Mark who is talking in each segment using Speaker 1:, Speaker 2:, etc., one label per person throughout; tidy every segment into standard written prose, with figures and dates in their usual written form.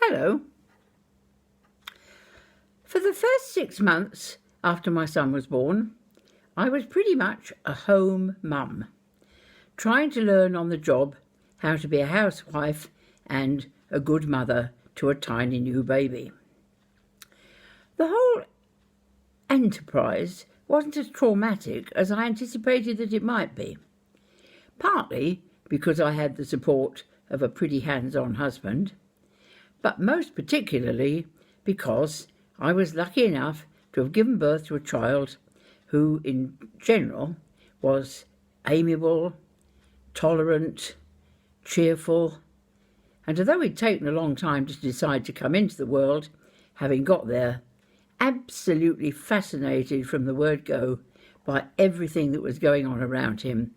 Speaker 1: Hello. For the first 6 months after my son was born, I was pretty much a home mum, trying to learn on the job how to be a housewife and a good mother to a tiny new baby. The whole enterprise wasn't as traumatic as I anticipated that it might be, partly because I had the support of a pretty hands-on husband, but most particularly because I was lucky enough to have given birth to a child who, in general, was amiable, tolerant, cheerful, and although he'd taken a long time to decide to come into the world, having got there, absolutely fascinated from the word go by everything that was going on around him,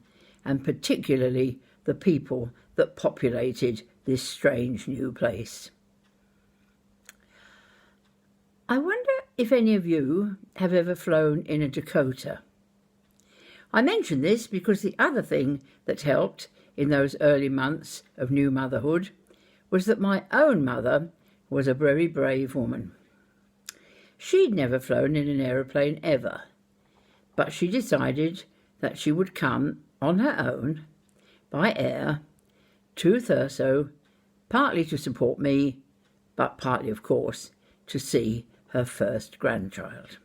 Speaker 1: and particularly the people that populated this strange new place. I wonder if any of you have ever flown in a Dakota. I mention this because the other thing that helped in those early months of new motherhood was that my own mother was a very brave woman. She'd never flown in an aeroplane ever, but she decided that she would come on her own, by air, to Thurso, partly to support me, but partly, of course, to see her first grandchild.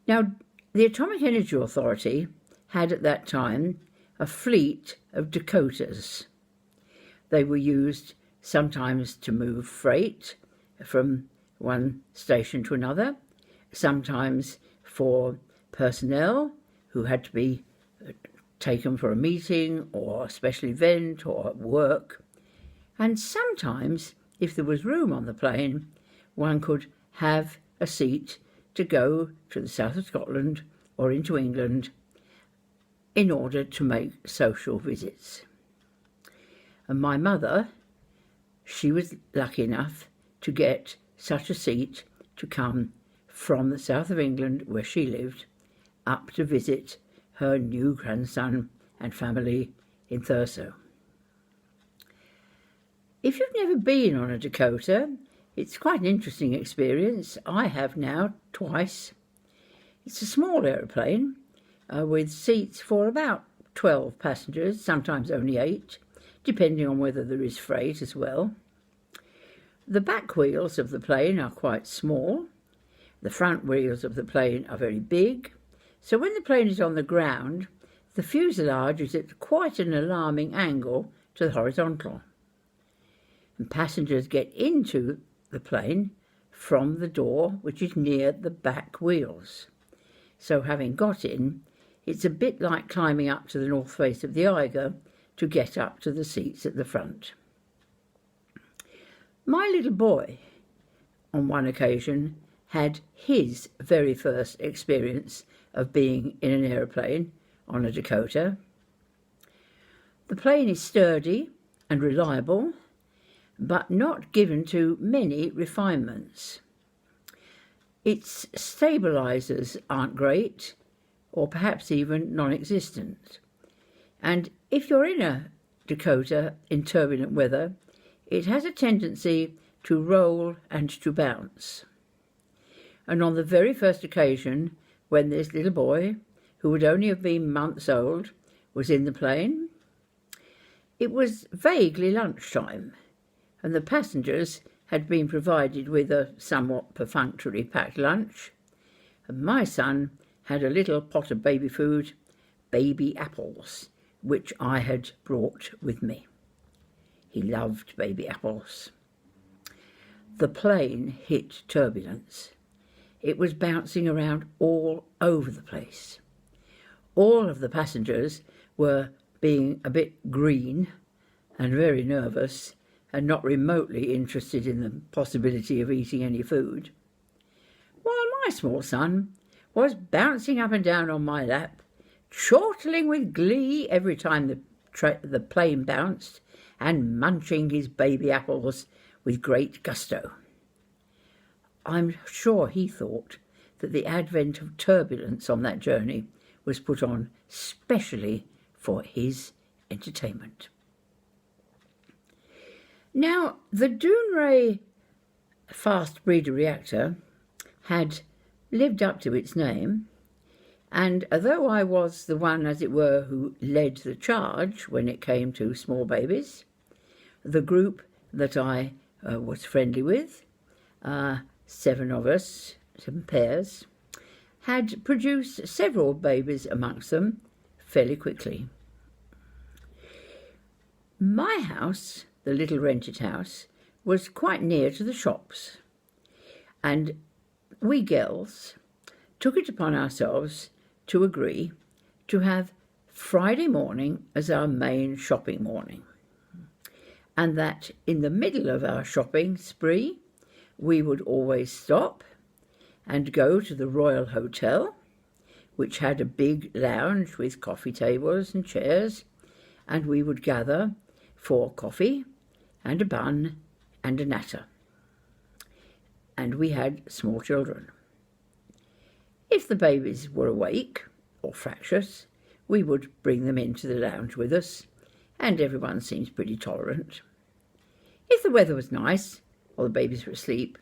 Speaker 1: Now, the Atomic Energy Authority had at that time a fleet of Dakotas. They were used sometimes to move freight from one station to another, sometimes for personnel who had to be taken for a meeting or a special event or work, and sometimes, if there was room on the plane, one could have a seat to go to the south of Scotland or into England in order to make social visits. And my mother, she was lucky enough to get such a seat to come from the south of England, where she lived, up to visit her new grandson and family in Thurso. If you've never been on a Dakota, it's quite an interesting experience. I have now twice. It's a small aeroplane with seats for about 12 passengers, sometimes only 8, depending on whether there is freight as well. The back wheels of the plane are quite small. The front wheels of the plane are very big. So when the plane is on the ground, the fuselage is at quite an alarming angle to the horizontal. And passengers get into the plane from the door, which is near the back wheels. So having got in, it's a bit like climbing up to the north face of the Eiger to get up to the seats at the front. My little boy, on one occasion, had his very first experience of being in an aeroplane on a Dakota. The plane is sturdy and reliable, but not given to many refinements. Its stabilisers aren't great, or perhaps even non-existent. And if you're in a Dakota in turbulent weather, it has a tendency to roll and to bounce. And on the very first occasion when this little boy, who would only have been months old, was in the plane, it was vaguely lunchtime, and the passengers had been provided with a somewhat perfunctory packed lunch, and my son had a little pot of baby food, baby apples, which I had brought with me. He loved baby apples. The plane hit turbulence. It was bouncing around all over the place. All of the passengers were being a bit green and very nervous and not remotely interested in the possibility of eating any food, while my small son was bouncing up and down on my lap, chortling with glee every time the plane bounced, and munching his baby apples with great gusto. I'm sure he thought that the advent of turbulence on that journey was put on specially for his entertainment. Now, the Doonray fast breeder reactor had lived up to its name, and although I was the one, as it were, who led the charge when it came to small babies, the group that I was friendly with, 7 of us, 7 pairs, had produced several babies amongst them fairly quickly. My house, the little rented house, was quite near to the shops, and we girls took it upon ourselves to agree to have Friday morning as our main shopping morning, and that in the middle of our shopping spree we would always stop and go to the Royal Hotel, which had a big lounge with coffee tables and chairs, and we would gather for coffee and a bun and a natter. And we had small children. If the babies were awake or fractious, we would bring them into the lounge with us, and everyone seems pretty tolerant. If the weather was nice or the babies were asleep,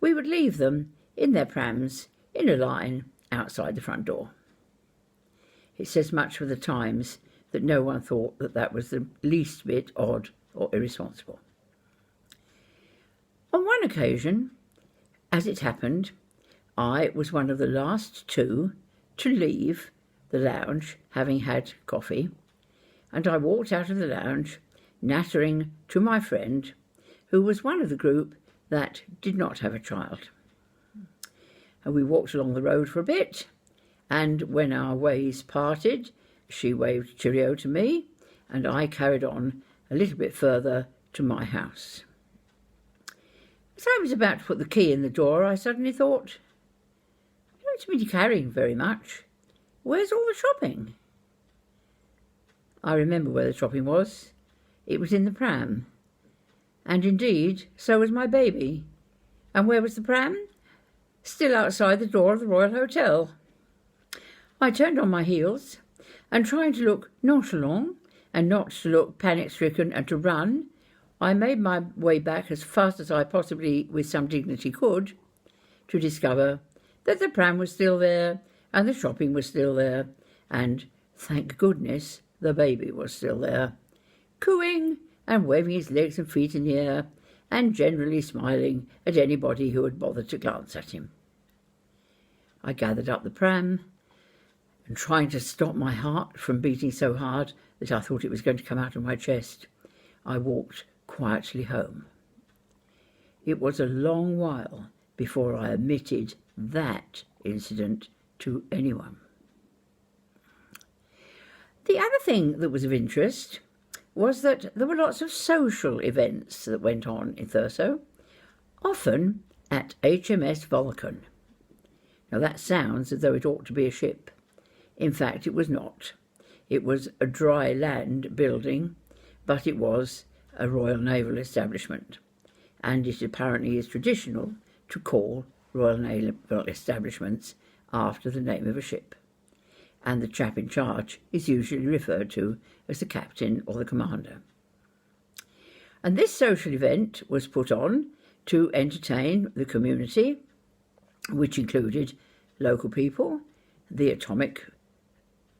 Speaker 1: we would leave them in their prams in a line outside the front door. It says much for the times that no one thought that that was the least bit odd or irresponsible. On one occasion, as it happened, I was one of the last 2 to leave the lounge, having had coffee, and I walked out of the lounge, nattering to my friend, who was one of the group that did not have a child. And we walked along the road for a bit, and when our ways parted, she waved cheerio to me, and I carried on a little bit further to my house. As I was about to put the key in the door, I suddenly thought, "You don't seem to be carrying very much. Where's all the shopping?" I remember where the shopping was. It was in the pram. And indeed, so was my baby. And where was the pram? Still outside the door of the Royal Hotel. I turned on my heels, and trying to look nonchalant and not to look panic-stricken and to run, I made my way back as fast as I possibly, with some dignity, could, to discover that the pram was still there and the shopping was still there, and, thank goodness, the baby was still there, cooing and waving his legs and feet in the air, and generally smiling at anybody who had bothered to glance at him. I gathered up the pram, and trying to stop my heart from beating so hard that I thought it was going to come out of my chest, I walked quietly home. It was a long while before I admitted that incident to anyone. The other thing that was of interest was that there were lots of social events that went on in Thurso, often at HMS Vulcan. Now that sounds as though it ought to be a ship. In fact, it was not. It was a dry land building, but it was a Royal Naval establishment, and it apparently is traditional to call Royal Naval establishments after the name of a ship, and the chap in charge is usually referred to as the captain or the commander. And this social event was put on to entertain the community, which included local people, the atomic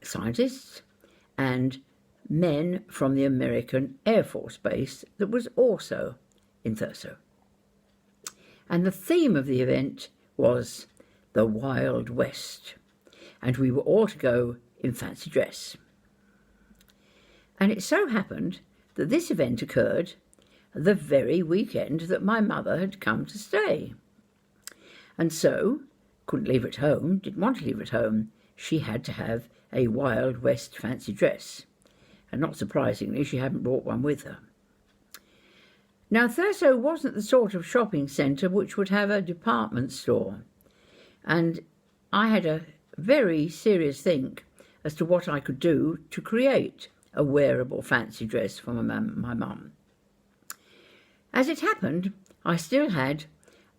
Speaker 1: scientists, and men from the American Air Force Base that was also in Thurso. And the theme of the event was the Wild West, and we were all to go in fancy dress. And it so happened that this event occurred the very weekend that my mother had come to stay. And so, couldn't leave at home, didn't want to leave at home, she had to have a Wild West fancy dress. And not surprisingly, she hadn't brought one with her. Now, Thurso wasn't the sort of shopping centre which would have a department store, and I had a very serious think as to what I could do to create a wearable fancy dress for my mum. As it happened, I still had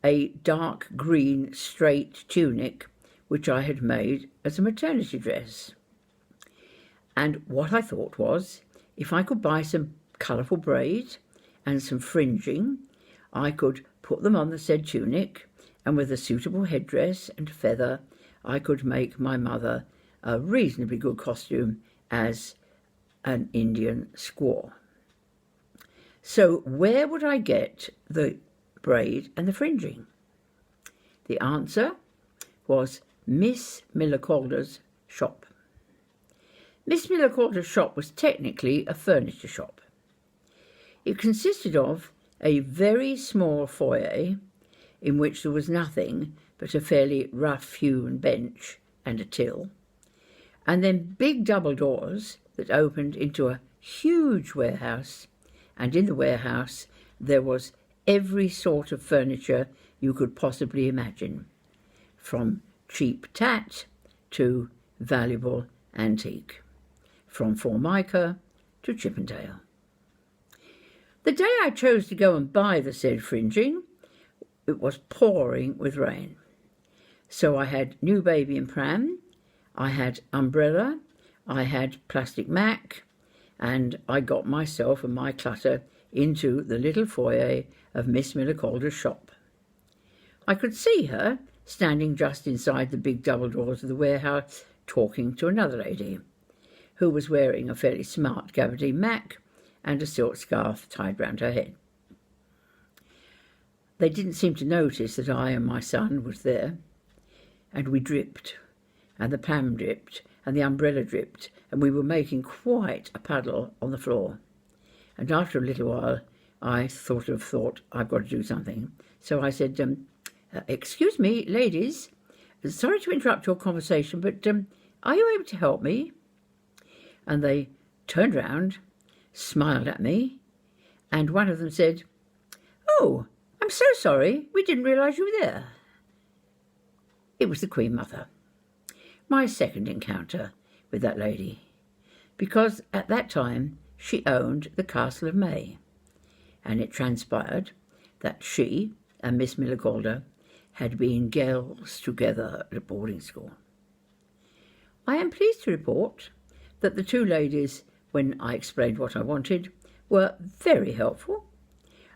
Speaker 1: a dark green straight tunic which I had made as a maternity dress. And what I thought was, if I could buy some colourful braid and some fringing, I could put them on the said tunic, and with a suitable headdress and feather, I could make my mother a reasonably good costume as an Indian squaw. So where would I get the braid and the fringing? The answer was Miss Miller Calder's shop. Miss Miller Calder's shop was technically a furniture shop. It consisted of a very small foyer in which there was nothing but a fairly rough-hewn bench and a till, and then big double doors that opened into a huge warehouse, and in the warehouse there was every sort of furniture you could possibly imagine, from cheap tat to valuable antique, from Formica to Chippendale. The day I chose to go and buy the said fringing, it was pouring with rain. So I had new baby and pram, I had umbrella, I had plastic mac, and I got myself and my clutter into the little foyer of Miss Miller Calder's shop. I could see her standing just inside the big double doors of the warehouse, talking to another lady, who was wearing a fairly smart gabardine mac and a silk scarf tied round her head. They didn't seem to notice that I and my son was there, and we dripped, and the pram dripped, and the umbrella dripped, and we were making quite a puddle on the floor. And after a little while, I thought, I've got to do something. So I said, excuse me, ladies, sorry to interrupt your conversation, but are you able to help me? And they turned round, smiled at me, and one of them said, "Oh, I'm so sorry, we didn't realise you were there." It was the Queen Mother, my second encounter with that lady, because at that time she owned the Castle of May, and it transpired that she and Miss Miller Calder had been girls together at a boarding school. I am pleased to report that the two ladies, when I explained what I wanted, were very helpful.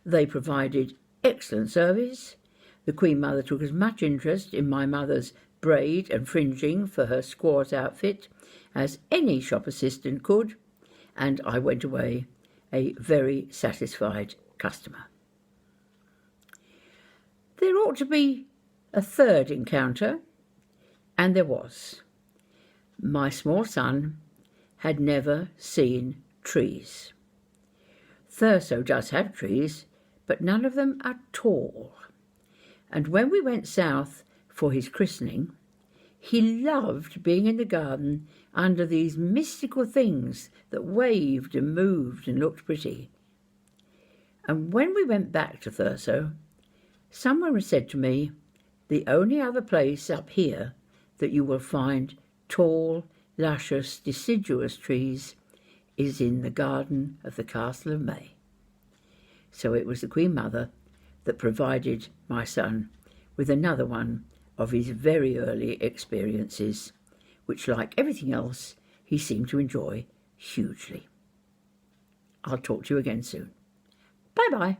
Speaker 1: They provided excellent service. The Queen Mother took as much interest in my mother's braid and fringing for her squaw's outfit as any shop assistant could, and I went away a very satisfied customer. There ought to be a third encounter, and there was. My small son had never seen trees. Thurso does have trees, but none of them are tall. And when we went south for his christening, he loved being in the garden under these mystical things that waved and moved and looked pretty. And when we went back to Thurso, someone said to me, "The only other place up here that you will find tall, luscious, deciduous trees is in the garden of the Castle of May." So it was the Queen Mother that provided my son with another one of his very early experiences, which, like everything else, he seemed to enjoy hugely. I'll talk to you again soon. Bye-bye.